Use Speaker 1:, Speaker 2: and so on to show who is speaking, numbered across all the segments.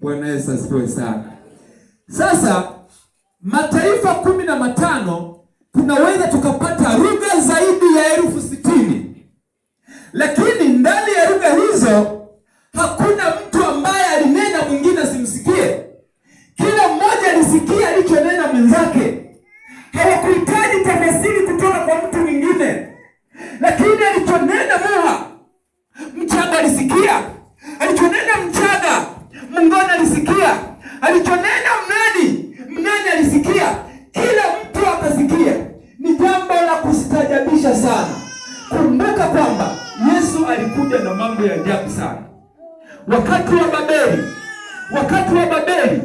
Speaker 1: Bwana Yesu asifiwe sana. Sasa mataifa 15 tunaweza tukapata lugha zaidi ya 60,000. Lakini ndani ya lugha hizo hakuna mtu ambaye alinena mwingine simsikie. Kila mmoja alisikia alichonena mwenzake. Hawakuhitaji tafsiri kutoka kwa mtu mwingine. Lakini alichonena Noa, mchanga alisikia. Alichonena mchanga, Mngoni alisikia. Alichonena Mnani alisikia. Kila mtu akasikia. Ni jambo la kustajabisha sana. Kumbuka kwamba Yesu alikuja na mambo ya ajabu sana. Wakati wa Babeli,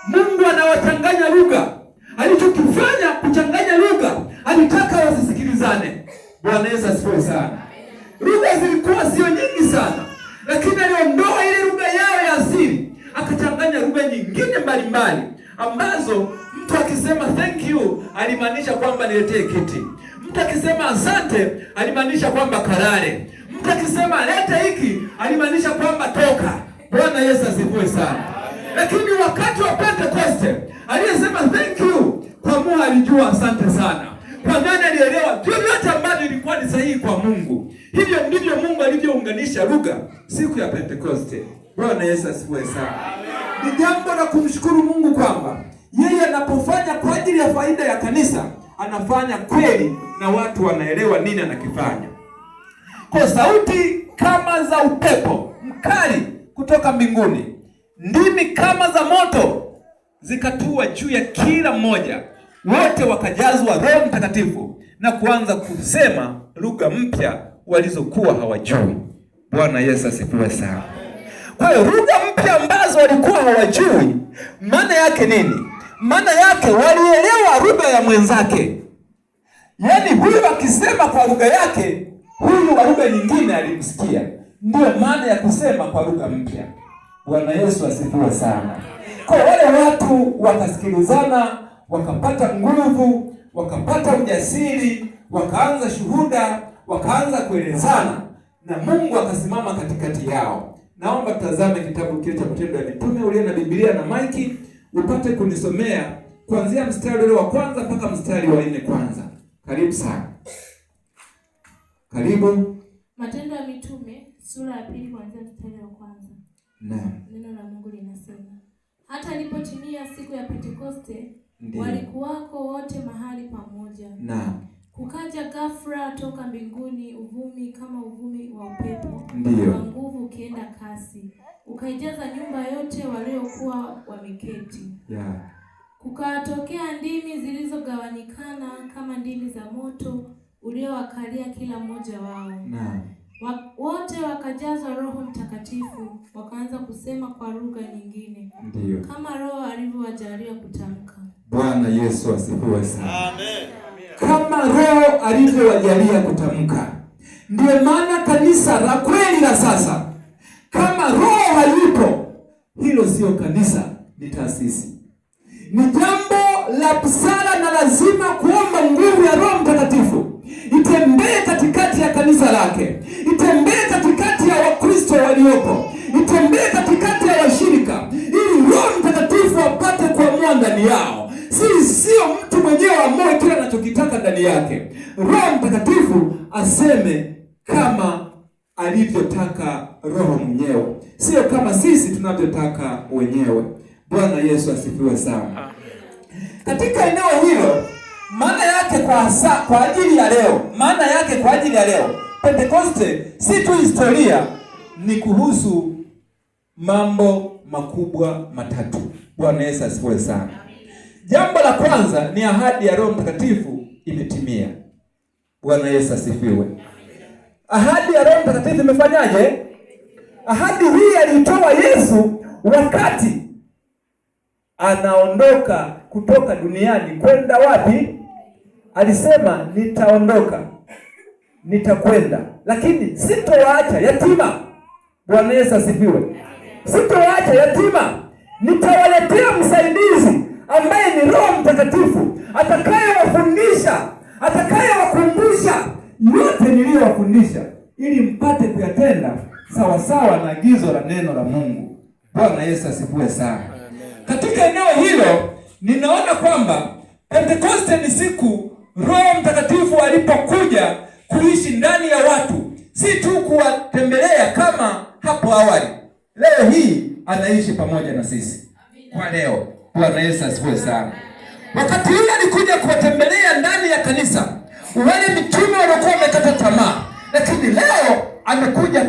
Speaker 1: Mungu anawachanganya lugha. Alichokifanya kuchanganya lugha, alitaka wasisikilizane. Bwana Yesu asifiwe sana. Lugha zilikuwa sio nyingi sana, lakini aliondoa ile lugha yao ya asili, akachanganya lugha nyingine mbalimbali ambazo mtu akisema thank you alimaanisha kwamba niletee kiti. Mtu akisema asante alimaanisha kwamba kalale. Mtu akisema leta hiki alimaanisha kwamba toka. Bwana Yesu asifiwe sana. Lakini wakati wa Pentecoste aliyesema thank you kwa Mungu alijua asante sana. Kwa nani alielewa vyote ambavyo ilikuwa ni sahihi kwa Mungu. Hivyo ndivyo Mungu alivyounganisha lugha siku ya Pentecoste. Bwana Yesu asifiwe sana. Ni jambo la kumshukuru Mungu kwamba yeye anapofanya kwa ajili ya faida ya kanisa, anafanya kweli na watu wanaelewa nini anakifanya. Kwa sauti kama za upepo mkali kutoka mbinguni, ndimi kama za moto zikatua juu ya kila mmoja. Wote wakajazwa Roho Mtakatifu na kuanza kusema lugha mpya walizokuwa hawajui. Bwana Yesu asifiwe sana. Kwa hiyo lugha mpya ambazo walikuwa hawajui, maana yake nini? Maana yake walielewa lugha ya mwenzake. Yaani huyu akisema kwa lugha yake, huyu wa lugha nyingine alimsikia. Ndio maana ya kusema kwa lugha mpya. Bwana Yesu asifiwe sana. Kwa wale watu wakasikilizana, wakapata nguvu, wakapata ujasiri, wakaanza shuhuda, wakaanza kuelezana, na Mungu akasimama katikati yao. Naomba tutazame kitabu kile cha Matendo ya Mitume, uliye na Biblia na maiki upate kunisomea kuanzia mstari ule wa kwanza mpaka mstari wa 4 kwanza. Karibu sana. Karibu.
Speaker 2: Matendo ya Mitume sura ya 2 kuanzia mstari wa kwanza.
Speaker 1: Naam.
Speaker 2: Neno la Mungu linasema, hata ilipotimia siku ya Pentekoste, walikuwako wote mahali pamoja.
Speaker 1: Naam.
Speaker 2: Kukaja ghafla toka mbinguni uvumi kama uvumi wa upepo,
Speaker 1: Ndiyo.
Speaker 2: wa nguvu ukienda kasi, ukaijaza nyumba yote waliokuwa wameketi.
Speaker 1: Yeah.
Speaker 2: Kukatokea ndimi zilizogawanyikana kama ndimi za moto uliowakalia kila mmoja wao.
Speaker 1: Naam.
Speaker 2: Wote wakajazwa Roho Mtakatifu, wakaanza kusema kwa lugha nyingine.
Speaker 1: Ndiyo.
Speaker 2: Kama Roho alivyowajalia kutamka.
Speaker 1: Bwana Yesu asifiwe sana. Amen. Kama Roho alivyowajalia kutamka. Ndio maana kanisa la kweli la sasa, kama Roho halipo, hilo sio kanisa, ni taasisi. Ni jambo la busara na lazima kuomba nguvu ya Roho Mtakatifu itembee katikati ya kanisa lake, itembee katikati ya Wakristo waliopo, itembee katikati ya washirika, ili Roho Mtakatifu apate kuamua ndani yao. Sio mtu mwenyewe ambaye kila anachokitaka ndani yake. Roho Mtakatifu aseme kama alivyotaka Roho mwenyewe, sio kama sisi tunavyotaka wenyewe. Bwana Yesu asifiwe sana. Katika eneo hilo, maana yake kwa ajili ya leo, Pentecoste si tu historia, ni kuhusu mambo makubwa matatu. Bwana Yesu asifiwe sana. Jambo la kwanza ni ahadi ya Roho Mtakatifu imetimia. Bwana Yesu asifiwe. Ahadi ya Roho Mtakatifu imefanyaje? Ahadi hii alitoa Yesu wakati anaondoka kutoka duniani kwenda wapi? Alisema nitaondoka, nitakwenda, lakini sitowaacha yatima. Bwana Yesu asifiwe. Sitowaacha yatima, nitawaletea msaidizi ambaye ni Roho Mtakatifu, atakayewafundisha, atakayewakumbusha yote niliyowafundisha, ili mpate kuyatenda sawa sawa na agizo la neno la Mungu. Bwana Yesu asifiwe sana. Katika eneo hilo ninaona kwamba Pentekoste ni siku Roho Mtakatifu alipokuja kuishi ndani ya watu, si tu kuwatembelea kama hapo awali. Leo hii anaishi pamoja na sisi kwa leo. Bwana Yesu asifiwe sana. Wakati yule alikuja kuwatembelea ndani ya kanisa, wale mitume walikuwa wamekata tamaa, lakini leo amekuja